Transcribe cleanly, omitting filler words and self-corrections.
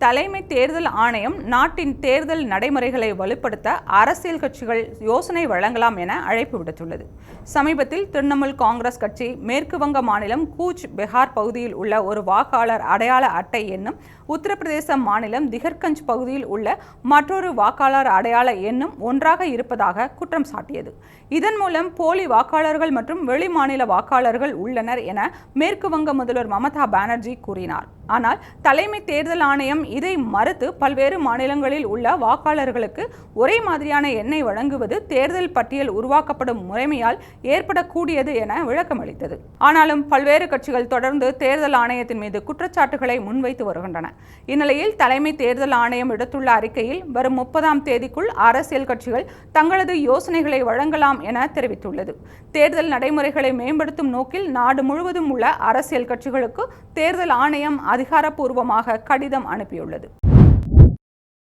தலைமை தேர்தல் ஆணையம் நாட்டின் தேர்தல் நடைமுறைகளை வலுப்படுத்த அரசியல் கட்சிகள் யோசனை வழங்கலாம் என அழைப்பு விடுத்துள்ளது. சமீபத்தில் திரிணாமுல் காங்கிரஸ் கட்சி மேற்கு வங்க மாநிலம் கூச் பெஹார் பகுதியில் உள்ள ஒரு வாக்காளர் அடையாள அட்டை எண்ணும், உத்தரப்பிரதேச மாநிலம் திகர்கஞ்ச் பகுதியில் உள்ள மற்றொரு வாக்காளர் அடையாள எண்ணும் ஒன்றாக இருப்பதாக குற்றம் சாட்டியது. இதன் மூலம் போலி வாக்காளர்கள் மற்றும் வெளிமாநில வாக்காளர்கள் உள்ளனர் என மேற்கு வங்க முதல்வர் மமதா பானர்ஜி கூறினார். ஆனால் தலைமை தேர்தல் ஆணையம் இதை மறுத்து பல்வேறு மாநிலங்களில் உள்ள வாக்காளர்களுக்கு ஒரே மாதிரியான எண்ணை வழங்குவது தேர்தல் பட்டியல் உருவாக்கப்படும் முறைமையால் ஏற்படக்கூடியது என விளக்கமளித்தது. ஆனாலும் பல்வேறு கட்சிகள் தொடர்ந்து தேர்தல் ஆணையத்தின் மீது குற்றச்சாட்டுகளை முன்வைத்து வருகின்றன. இந்நிலையில் தலைமை தேர்தல் ஆணையம் விடுத்துள்ள அறிக்கையில் வரும் 30ஆம் தேதிக்குள் அரசியல் கட்சிகள் தங்களது யோசனைகளை வழங்கலாம் என தெரிவித்துள்ளது. தேர்தல் நடைமுறைகளை மேம்படுத்தும் நோக்கில் நாடு முழுவதும் உள்ள அரசியல் கட்சிகளுக்கு தேர்தல் ஆணையம் அதிகாரப்பூர்வமாக கடிதம் அனுப்பியுள்ளது.